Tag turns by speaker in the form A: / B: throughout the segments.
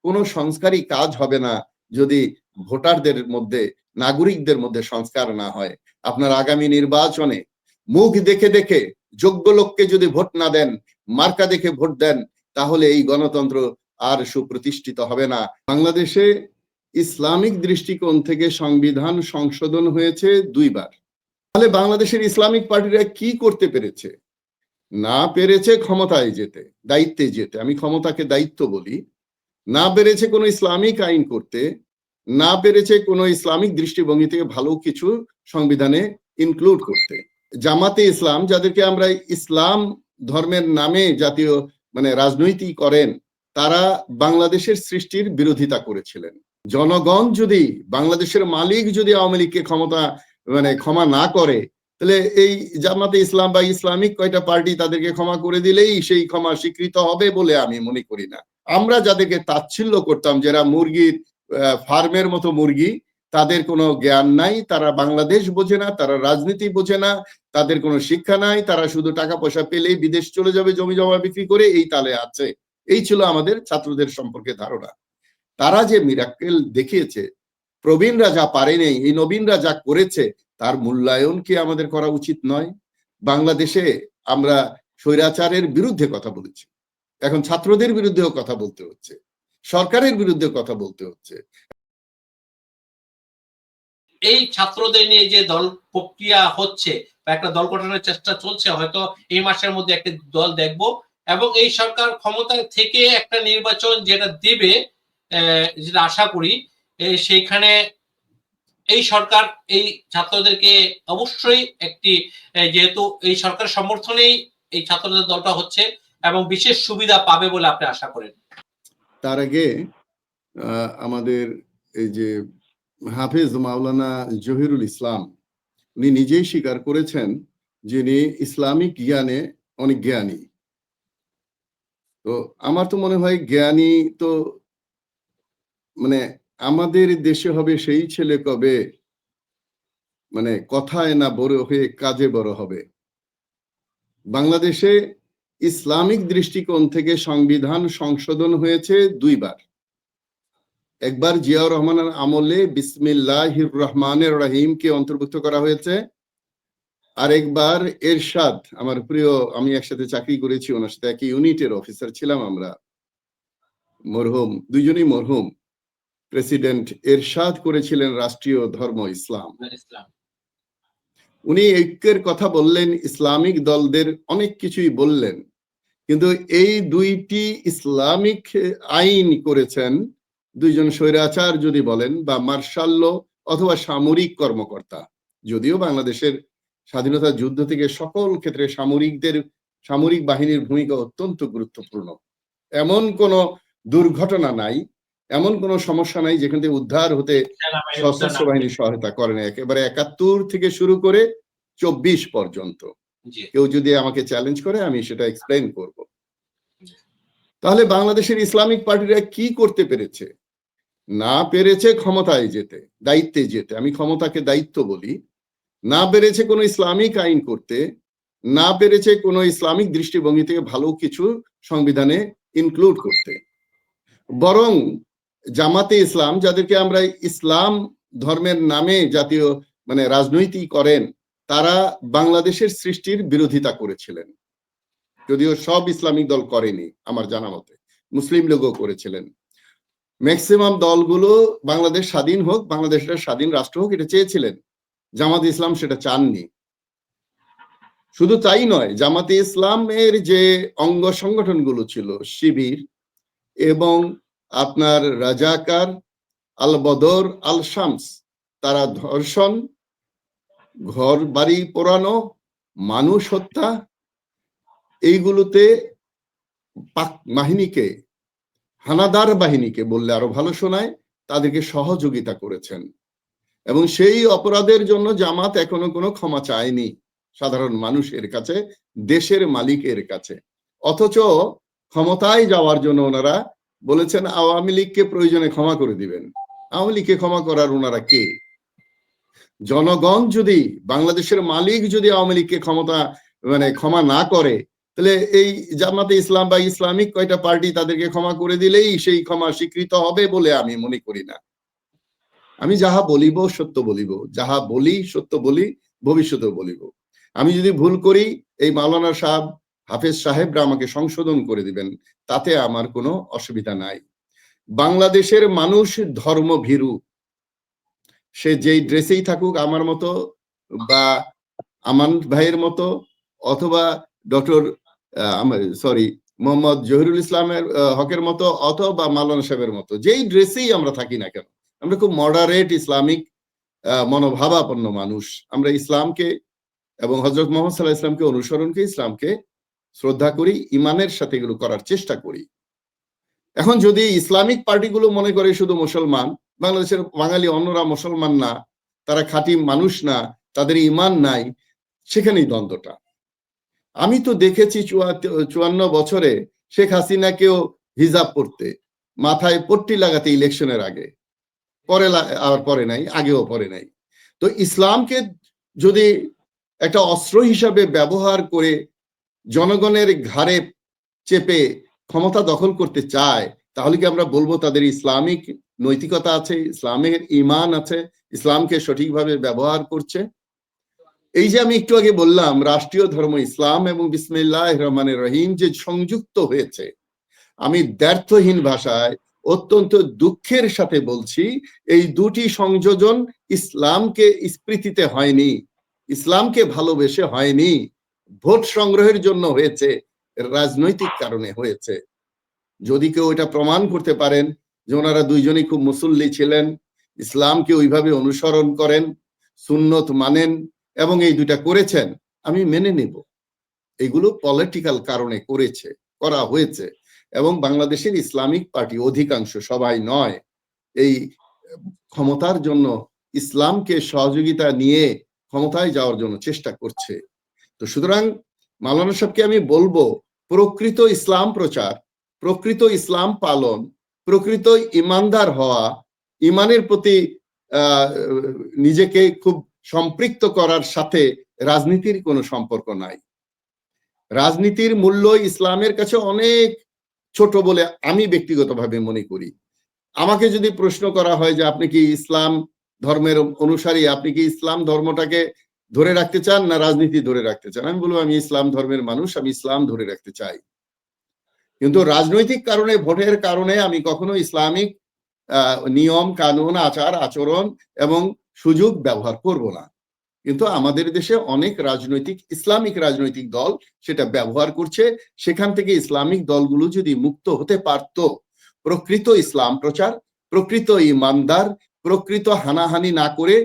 A: কোনো সংস্কারই কাজ হবে না যদি ভোটারদের মধ্যে, নাগরিকদের মধ্যে সংস্কার না হয়। আপনার আগামী নির্বাচনে মুখ দেখে দেখে যোগ্য লোককে যদি ভোট না দেন, মার্কা দেখে ভোট দেন, তাহলে এই গণতন্ত্র আর সুপ্রতিষ্ঠিত হবে না। বাংলাদেশে ইসলামিক দৃষ্টিকোণ থেকে সংবিধান সংশোধন হয়েছে 2 বার। তাহলে বাংলাদেশের ইসলামিক পার্টিরা কি করতে পেরেছে? না পেরেছে ক্ষমতায় যেতে, দায়িত্বে যেতে, আমি ক্ষমতাকে দায়িত্ব বলি। না পেরেছে কোনো ইসলামিক আইন করতে, না পেরেছে কোনো ইসলামিক দৃষ্টিভঙ্গি থেকে ভালো কিছু সংবিধানে ইনক্লুড করতে। জামাতে ইসলাম, যাদেরকে আমরা ইসলাম ধর্মের নামে জাতীয় রাজনৈতিক করেন, তারা বাংলাদেশের সৃষ্টির বিরোধিতা করেছিলেন। জনগণ যদি, বাংলাদেশের মালিক যদি আওয়ামী লীগকে ক্ষমা না করে, তাহলে এই জামাতে ইসলাম বা ইসলামিক কয়টা পার্টি তাদেরকে ক্ষমা করে দিলেই সেই ক্ষমা স্বীকৃত হবে বলে আমি মনে করি না। আমরা যাদেরকে তাচ্ছিল্য করতাম, যারা মুরগির ফার্মের মতো মুরগি, তাদের কোনো জ্ঞান নাই, তারা বাংলাদেশ বোঝে না, তারা রাজনীতি বোঝে না, তাদের কোনো শিক্ষা নাই, তারা শুধু টাকা পয়সা পেলেই বিদেশ চলে যাবে জমি জমা বিক্রি করে, এই তালে আছে। এই ছিল আমাদের ছাত্রদের সম্পর্কে ধারণা। তারা যে মিরাক্কেল দেখিয়েছে, প্রবীণরা যা পারেনি, এই নবীনরা যা করেছে, তার মূল্যায়ন কি আমাদের করা উচিত নয়? বাংলাদেশে আমরা স্বৈরাচারের বিরুদ্ধে কথা বলেছি, এখন ছাত্রদের বিরুদ্ধেও কথা বলতে হচ্ছে, সরকারের বিরুদ্ধে কথা বলতে হচ্ছে।
B: এই ছাত্রদের নিয়ে যে দল প্রক্রিয়া হচ্ছে বা একটা দল গঠনের চেষ্টা চলছে, হয়তো এই মাসের মধ্যে একটা দল দেখব, এবং এই সরকার ক্ষমতায় থেকে একটা নির্বাচন যেটা দেবে, যেটা আশা করি, সেইখানে এই সরকার এই ছাত্রদেরকে অবশ্যই একটি, যেহেতু এই সরকার সমর্থনেই এই ছাত্রদের দলটা হচ্ছে, এবং বিশেষ সুবিধা পাবে বলে আপনি আশা করেন।
A: তার আগে আমাদের এই যে হাফেজ মাওলানা জহিরুল ইসলাম, উনি নিজেই স্বীকার করেছেন যিনি ইসলামিক জ্ঞানে অনেক জ্ঞানী। তো আমার তো মনে হয় জ্ঞানী তো আমাদের দেশে হবে সেই ছেলে কবে কথায় না বড় হয়ে কাজে বড় হবে। বাংলাদেশে ইসলামিক দৃষ্টিকোণ থেকে সংবিধান সংশোধন হয়েছে 2 বার। একবার জিয়াউর রহমানের আমলে বিসমিল্লাহির রহমানির রহিমকে অন্তর্ভুক্ত করা হয়েছে, আরেকবার এরশাদ, আমার প্রিয়, আমি একসাথে চাকরি করেছি, ওনার সাথে একই ইউনিটের অফিসার ছিলাম আমরা, মরহুম, দুইজনই মরহুম, প্রেসিডেন্ট এরশাদ করেছিলেন রাষ্ট্রীয় ধর্ম ইসলাম। উনি ঐক্যের কথা বললেন, ইসলামিক দলদের অনেক কিছুই বললেন, কিন্তু এই 2টি ইসলামিক আইন করেছেন দুইজন স্বৈরাচার যদি বলেন, বা মার্শাল ল অথবা সামরিক কর্মকর্তা। যদিও বাংলাদেশের স্বাধীনতা যুদ্ধ থেকে সকল ক্ষেত্রে সামরিক বাহিনীর ভূমিকা অত্যন্ত গুরুত্বপূর্ণ। এমন কোনো দুর্ঘটনা নাই, এমন কোনো সমস্যা নাই যেখান থেকে উদ্ধার হতে সশস্ত্র বাহিনী সহায়তা করে না, একেবারে 71 থেকে শুরু করে 24 পর্যন্ত। কেউ যদি আমাকে চ্যালেঞ্জ করে আমি সেটা এক্সপ্লেইন করব। তাহলে বাংলাদেশের ইসলামিক পার্টিরা কি করতে পেরেছে? না পেরেছে ক্ষমতায় যেতে, দায়িত্বে যেতে, আমি ক্ষমতাকে দায়িত্ব বলি। না পেরেছে কোনো ইসলামিক আইন করতে, না পেরেছে কোনো ইসলামিক দৃষ্টিভঙ্গি থেকে ভালো কিছু সংবিধানে ইনক্লুড করতে। বরং জামাতে ইসলাম, যাদেরকে আমরা ইসলাম ধর্মের নামে জাতীয় রাজনৈতিক করেন, তারা বাংলাদেশের সৃষ্টির বিরোধিতা করেছিলেন। যদিও সব ইসলামিক দল করেনি আমার জানা মতে, মুসলিম লীগও করেছিলেন। ম্যাক্সিমাম দলগুলো বাংলাদেশ স্বাধীন হোক, বাংলাদেশের স্বাধীন রাষ্ট্র হোক, এটা চেয়েছিলেন। জামাতে ইসলাম সেটা চাননি। শুধু তাই নয়, জামাতে ইসলামের যে অঙ্গ সংগঠনগুলো ছিল, শিবির এবং আপনার রাজাকার, আল বদর, আল শামস, তারা ধর্ষণ, ঘর বাড়ি পোড়ানো, মানুষ হত্যা, এইগুলোতে পাক বাহিনীকে, হানাদার বাহিনীকে বললে আরো ভালো শোনায়, তাদেরকে সহযোগিতা করেছেন। এবং সেই অপরাধের জন্য জামাত এখনো কোনো ক্ষমা চায়নি সাধারণ মানুষের কাছে, দেশের মালিকের কাছে। অথচ ক্ষমতায় যাওয়ার জন্য ওনারা বলেছেন আওয়ামী লীগকে প্রয়োজনে ক্ষমা করে দিবেন। আওয়ামী লীগকে ক্ষমা করার ওনারা কে? জনগণ যদি, বাংলাদেশের মালিক যদি আওয়ামী লীগকে ক্ষমা না করে, তাহলে এই জামাতে ইসলাম বা ইসলামিক কয়টা পার্টি তাদেরকে ক্ষমা করে দিলেই সেই ক্ষমা স্বীকৃত হবে বলে আমি মনে করি না। আমি যাহা বলিব সত্য বলিব, যাহা বলি সত্য বলি, ভবিষ্যতেও বলিব। আমি যদি ভুল করি এই মাওলানা সাহেব, হাফেজ সাহেবরা আমাকে সংশোধন করে দিবেন, তাতে আমার কোনো অসুবিধা নাই। বাংলাদেশের মানুষ ধর্মভীরু, সে যেই ড্রেসেই থাকুক, আমার মতো বা আমান ভাইয়ের মতো অথবা ডক্টর মোহাম্মদ জহিরুল ইসলামের হকের মতো অথবা মাওলানা সাহেবের মতো, যেই ড্রেসেই আমরা থাকি না কেন, আমরা খুব মডারেট ইসলামিক মনোভাবাপন্ন মানুষ। আমরা ইসলামকে এবং হজরত মোহাম্মদ সাল্লাল্লাহু আলাইহি ওয়াসাল্লামকে অনুসরণকে, ইসলামকে শ্রদ্ধা করি, ইমানের সাথে এগুলো করার চেষ্টা করি। এখন যদি ইসলামিক পার্টিগুলো মনে করে শুধু মুসলমান, বাংলাদেশের বাঙালি অন্যরা মুসলমান না, তারা খাঁটি মানুষ না, তাদের ইমান নাই, সেখানেই দ্বন্দ্বটা। আমি তো দেখেছি 54 বছরে শেখ হাসিনাকেও হিজাব পড়তে, মাথায় পট্টি লাগাতে ইলেকশনের আগে, পরে আর পরে নাই, আগেও পরে নাই। তো ইসলামকে যদি একটা অস্ত্র হিসাবে ব্যবহার করে জনগণের ঘাড়ে চেপে ক্ষমতা দখল করতে চায়, তাহলে কি আমরা বলবো তাদের ইসলামিক নৈতিকতা আছে, ইসলামের ইমান আছে, ইসলামকে সঠিকভাবে ব্যবহার করছে? এই যে আমি একটু আগে বললাম রাষ্ট্রীয় ধর্ম ইসলাম এবং বিসমিল্লাহির রহমানির রহিম যে সংযুক্ত হয়েছে, আমি দ্ব্যর্থহীন ভাষায় অত্যন্ত দুঃখের সাথে বলছি, এই দুটি সংযোজন ইসলামকে স্মৃতিতে হয়নি, ইসলামকে ভালোবেসে হয়নি, ভোট সংগ্রহের জন্য হয়েছে, রাজনৈতিক কারণে হয়েছে। যদি কেউ এটা প্রমাণ করতে পারেন যে ওনারা দুইজনই খুব মুসল্লি ছিলেন, ইসলামকে ওইভাবে অনুসরণ করেন, সুন্নত মানেন এবং এই দুইটা করেছেন, আমি মেনে নেব। এগুলো পলিটিক্যাল কারণে করা হয়েছে। এবং বাংলাদেশের ইসলামিক পার্টি অধিকাংশ, সবাই নয়, এই ক্ষমতার জন্য ইসলামকে সহযোগিতা নিয়ে ক্ষমতায় যাওয়ার জন্য চেষ্টা করছে। তো সুতরাং মাওলানা সাহেবকে আমি বলবো, প্রকৃত ইসলাম প্রচার, প্রকৃত ইসলাম পালন, প্রকৃত ইমানদার হওয়া, ইমানের প্রতি নিজেকে খুব সম্পৃক্ত করার সাথে রাজনীতির কোনো সম্পর্ক নাই। রাজনীতির মূল্য ইসলামের কাছে অনেক ছোট বলে আমি ব্যক্তিগতভাবে মনে করি। আমাকে যদি প্রশ্ন করা হয় যে আপনি কি ইসলাম ধর্মের অনুসারী, আপনি কি ইসলাম ধর্মটাকে ধরে রাখতে চান না রাজনীতি ধরে রাখতে চান, আমি বলবো আমি ইসলাম ধর্মের মানুষ, আমি ইসলাম ধরে রাখতে চাই। কিন্তু রাজনৈতিক কারণে, ভোটের কারণে আমি কখনো ইসলামিক নিয়ম কানুন, আচার আচরণ এবং সুযোগ ব্যবহার করব না। কিন্তু আমাদের দেশে অনেক ইসলামিক রাজনৈতিক দল সেটা ব্যবহার করছে। সেখান থেকে ইসলামিক দলগুলো যদি মুক্ত হতে পারত, প্রকৃত ইসলাম প্রচার, প্রকৃত ইমানদার, প্রকৃত হানাহানি না করে,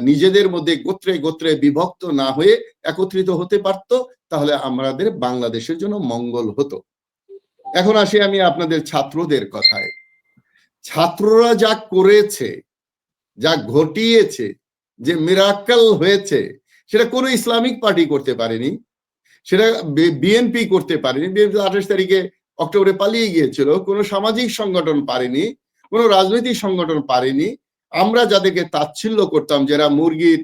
A: নিজেদের মধ্যে গোত্রে গোত্রে বিভক্ত না হয়ে একত্রিত হতে পারত, তাহলে আমাদের বাংলাদেশের জন্য মঙ্গল হতো। এখন আসি আমি আপনাদের ছাত্রদের কথায়। ছাত্ররা যা করেছে, যা ঘটিয়েছে, যে মিরাক্কেল হয়েছে, সেটা কোনো ইসলামিক পার্টি করতে পারেনি, সেটা বিএনপি করতে পারেনি। বিএনপি 28 তারিখে অক্টোবরে পালিয়ে গিয়েছিল, কোনো সামাজিক সংগঠন পারেনি, কোনো রাজনৈতিক সংগঠন পারেনি। আমরা যাদেরকে তাচ্ছিল্য করতাম, যারা মুরগির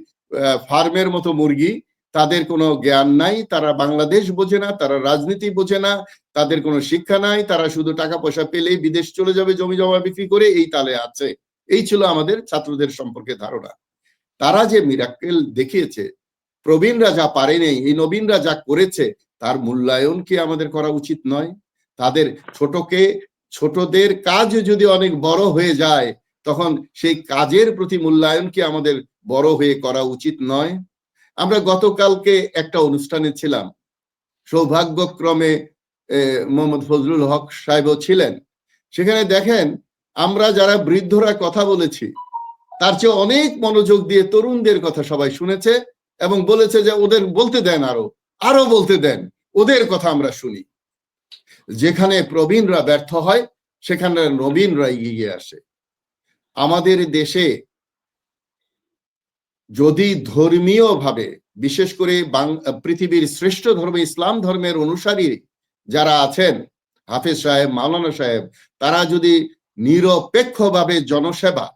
A: ফার্মের মতো মুরগি, তাদের কোনো জ্ঞান নাই, তারা বাংলাদেশ বোঝে না, তারা রাজনীতি বোঝে না, তাদের কোনো শিক্ষা নাই, তারা শুধু টাকা পয়সা পেলেই বিদেশ চলে যাবে জমি জমা বিক্রি করে, এই তালে আছে। এই ছিল আমাদের ছাত্রদের সম্পর্কে ধারণা। তারা যে মিরাক্কেল দেখিয়েছে, প্রবীণরা যা পারেনি, এই নবীনরা যা করেছে, তার মূল্যায়ন কি আমাদের করা উচিত নয়? তাদের ছোটদের কাজ যদি অনেক বড় হয়ে যায়, তখন সেই কাজের প্রতি মূল্যায়ন কি আমাদের বড় হয়ে করা উচিত নয়? আমরা গতকালকে একটা অনুষ্ঠানে ছিলাম, সৌভাগ্যক্রমে মোহাম্মদ ফজলুল হক সাহেবও ছিলেন। সেখানে দেখেন, আমরা যারা বৃদ্ধরা কথা বলেছি, তার চেয়ে অনেক মনোযোগ দিয়ে তরুণদের কথা সবাই শুনেছে এবং বলেছে যে ওদের বলতে দেন, আরো বলতে দেন, ওদের কথা আমরা শুনি। যেখানে প্রবীণরা ব্যর্থ হয়, সেখানে নবীনরা এগিয়ে আসে। আমাদের দেশে যদি ধর্মীয় ভাবে, বিশেষ করে পৃথিবীর শ্রেষ্ঠ ধর্ম ইসলাম ধর্মের অনুসারী যারা আছেন, হাফেজ সাহেব, মাওলানা সাহেব, তারা যদি নিরপেক্ষভাবে জনসেবা,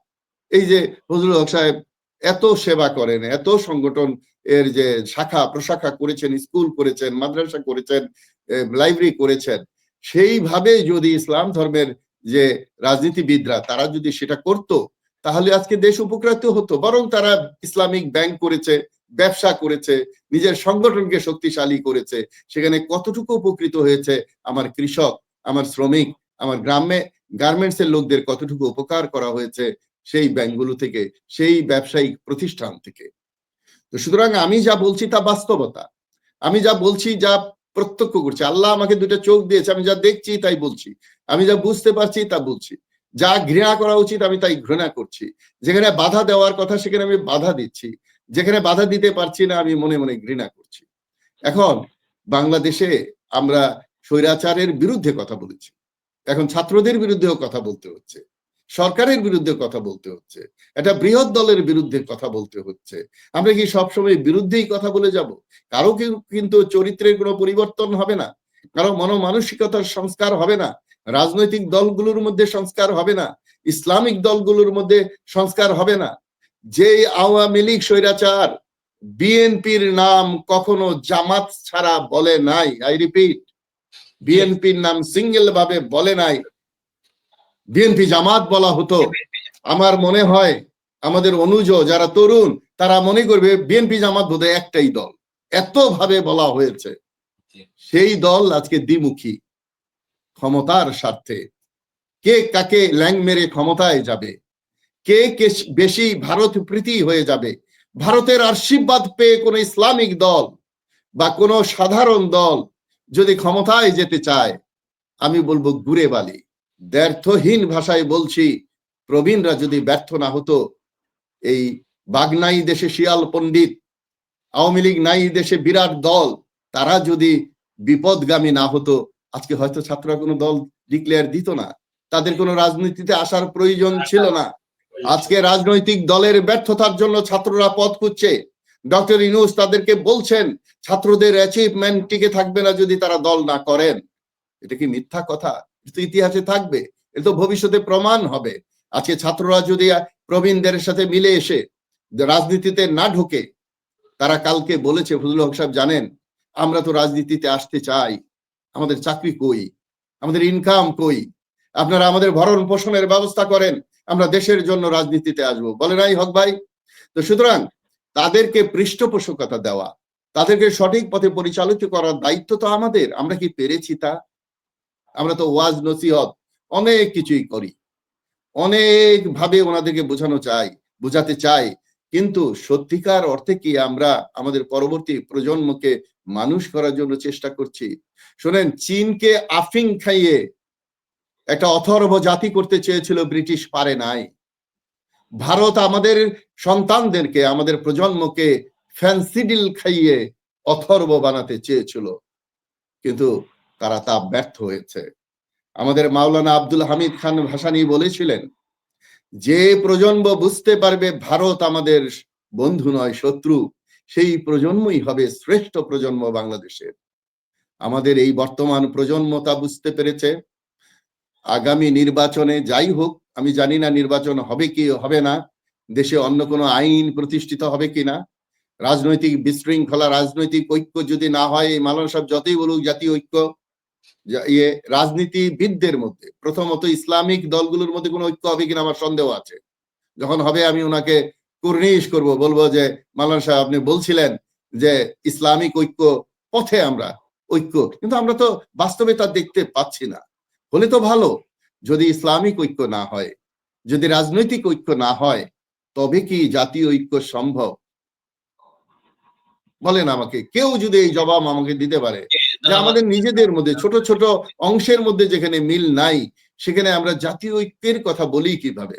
A: এই যে ফজলুল হক সাহেব এত সেবা করেন, এত সংগঠন এর যে শাখা প্রশাখা করেছেন, স্কুল করেছেন, মাদ্রাসা করেছেন, লাইব্রেরি করেছেন, সেইভাবে যদি ইসলাম ধর্মের যে রাজনীতিবিদরা তারা যদি সেটা করত, তাহলে আজকে দেশ উপকৃত হতো। বরং তারা ইসলামিক ব্যাংক করেছে, ব্যবসা করেছে, নিজের সংগঠনকে শক্তিশালী করেছে। সেখানে কতটুকু উপকৃত হয়েছে আমার কৃষক, আমার শ্রমিক, আমার গ্রামে গার্মেন্টস এর লোকদের কতটুকু উপকার করা হয়েছে সেই ব্যাংকগুলো থেকে, সেই ব্যবসায়িক প্রতিষ্ঠান থেকে। তো সুতরাং আমি যা বলছি তা বাস্তবতা, আমি যা বলছি যা প্রত্যক্ষ করছি। আল্লাহ আমাকে দুটো চোখ দিয়েছে, আমি যা দেখছি তাই বলছি, আমি যা বুঝতে পারছি তা বলছি। যা ঘৃণা করা উচিত আমি তাই ঘৃণা করছি, যেখানে বাধা দেওয়ার কথা সেখানে আমি বাধা দিচ্ছি, যেখানে বাধা দিতে পারছি না আমি মনে মনে ঘৃণা করছি। এখন বাংলাদেশে আমরা স্বৈরাচারের বিরুদ্ধে কথা বলেছি, এখন ছাত্রদের বিরুদ্ধেও কথা বলতে হচ্ছে, সরকারের বিরুদ্ধে কথা বলতে হচ্ছে, একটা বৃহৎ দলের বিরুদ্ধে কথা বলতে হচ্ছে। আমরা কি সবসময় বিরুদ্ধেই কথা বলে যাব? কারো কিন্তু চরিত্রের কোনো পরিবর্তন হবে না, কারো মনমানসিকতার সংস্কার হবে না, রাজনৈতিক দলগুলোর মধ্যে সংস্কার হবে না, ইসলামিক দলগুলোর মধ্যে সংস্কার হবে না। যে আওয়ামী লীগ স্বৈরাচার বিএনপির নাম কখনো জামাত ছাড়া বলে নাই, আই রিপিট, বিএনপির নাম সিঙ্গেল ভাবে বলে নাই, বিএনপি জামাত বলা হতো। আমার মনে হয় আমাদের অনুজ যারা তরুণ তারা মনে করবে বিএনপি জামাত বোধহয় একটাই দল, এত ভাবে বলা হয়েছে। সেই দল আজকে দ্বিমুখী, ক্ষমতার স্বার্থে কে কাকে ল্যাং মেরে ক্ষমতায় যাবে, কে কে বেশি ভারত প্রীতি হয়ে যাবে। ভারতের আশীর্বাদ পেয়ে কোন ইসলামিক দল বা কোন সাধারণ দল যদি ক্ষমতায় যেতে চায়, আমি বলবো ঘুরে বালি। ব্যর্থহীন ভাষায় বলছি, প্রবীণরা যদি ব্যর্থ না হতো, এই বাগনাই দেশে শিয়াল পণ্ডিত, আওয়ামী লীগ নাই দেশে বিরাট দল, তারা যদি বিপদগামী না হতো, আজকে হয়তো ছাত্ররা কোনো দল ডিক্লেয়ার দিত না, তাদের কোনো রাজনীতিতে আসার প্রয়োজন ছিল না। আজকে রাজনৈতিক দলের ব্যর্থতার জন্য ছাত্ররা পথ খুঁজছে। ডক্টর ইউনূস তাদেরকে বলছেন ছাত্রদের অ্যাচিভমেন্ট টিকে থাকবে না যদি তারা দল না করেন। এটা কি মিথ্যা কথা? এটা ইতিহাসে থাকবে, এটা তো ভবিষ্যতে প্রমাণ হবে। আজকে ছাত্ররা যদি প্রবীণদের সাথে মিলে এসে রাজনীতিতে না ঢোকে, তারা কালকে বলেছে, ফজলুল হক সাহেব জানেন, আমরা তো রাজনীতিতে আসতে চাই, আমাদের চাকরি কই, আমাদের ইনকাম কই, আপনারা আমাদের ভরণ পোষণের ব্যবস্থা করেন, আমরা দেশের জন্য রাজনীতিতে আসবো, বলে নাই হক ভাই? তো সুতরাং তাদেরকে পৃষ্ঠপোষকতা দেওয়া, তাদেরকে সঠিক পথে পরিচালিত করার দায়িত্ব তো আমাদের। আমরা কি পেরেছি তা? আমরা তো ওয়াজ নসিহত অনেক কিছুই করি, অনেক ভাবে ওনাদেরকে বোঝাতে চাই, কিন্তু সত্যিকার অর্থে কি আমরা আমাদের পরবর্তী প্রজন্মকে মানুষ করার জন্য চেষ্টা করছি? শোনেন, চীনকে আফিং খাইয়ে একটা অথর্ব জাতি করতে চেয়েছিল ব্রিটিশ, পারে নাই। ভারত আমাদের সন্তানদেরকে, আমাদের প্রজন্মকে ফ্যান্সিডিল খাইয়ে অথর্ব বানাতে চেয়েছিল, কিন্তু তারা তা ব্যর্থ হয়েছে। আমাদের মাওলানা আব্দুল হামিদ খান ভাসানী বলেছিলেন, যে প্রজন্ম বুঝতে পারবে ভারত আমাদের বন্ধু নয় শত্রু, সেই প্রজন্মই হবে শ্রেষ্ঠ প্রজন্ম বাংলাদেশের। আমাদের এই বর্তমান প্রজন্ম তা বুঝতে পেরেছে। আগামী নির্বাচনে যাই হোক, আমি জানি না নির্বাচন হবে কি হবে না, দেশে অন্য কোনো আইন প্রতিষ্ঠিত হবে কিনা, রাজনৈতিক বিশৃঙ্খলা, রাজনৈতিক ঐক্য যদি না হয়, মাওলানা সাহেব যতই বলুক জাতীয় ঐক্য, রাজনীতিবিদদের মধ্যে প্রথমত ইসলামিক দলগুলোর মধ্যে কোনো ঐক্য হবে কিনা আমার সন্দেহ আছে। যখন হবে আমি ওনাকে কুর্নিশ করব, বলবো যে মাওলানা সাহেব আপনি বলছিলেন যে ইসলামিক ঐক্য পথে আমরা ঐক্য, কিন্তু আমরা তো বাস্তবে তা দেখতে পাচ্ছি না। হলে তো ভালো, যদি ইসলামিক ঐক্য না হয়, যদি রাজনৈতিক ঐক্য না হয়, তবে কি জাতীয় ঐক্য সম্ভব? বলেন আমাকে, কেউ যদি এই জবাব আমাকে দিতে পারে যে আমাদের নিজেদের মধ্যে ছোট ছোট অংশের মধ্যে যেখানে মিল নাই, সেখানে আমরা জাতীয় ঐক্যের কথা বলি কিভাবে?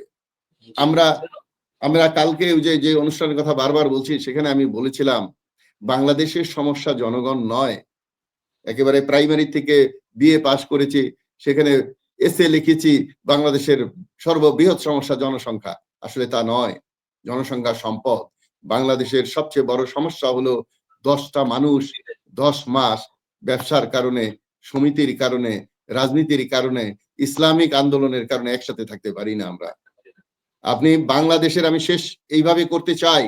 A: আমরা কালকে যে অনুষ্ঠানের কথা বারবার বলছি, সেখানে আমি বলেছিলাম বাংলাদেশের সমস্যা জনগণ নয়। একেবারে প্রাইমারি থেকে বিএ পাশ করেছি, সেখানে এসে লিখেছি বাংলাদেশের সর্ববৃহৎ সমস্যা জনসংখ্যা। আসলে তা নয়, জনসংখ্যা সম্পদ। বাংলাদেশের সবচেয়ে বড় সমস্যা হলো 10টা মানুষ 10 মাস ব্যবসার কারণে, সমিতির কারণে, রাজনীতির কারণে, ইসলামিক আন্দোলনের কারণে একসাথে থাকতে পারি না আমরা। আপনি বাংলাদেশের, আমি শেষ এইভাবে করতে চাই,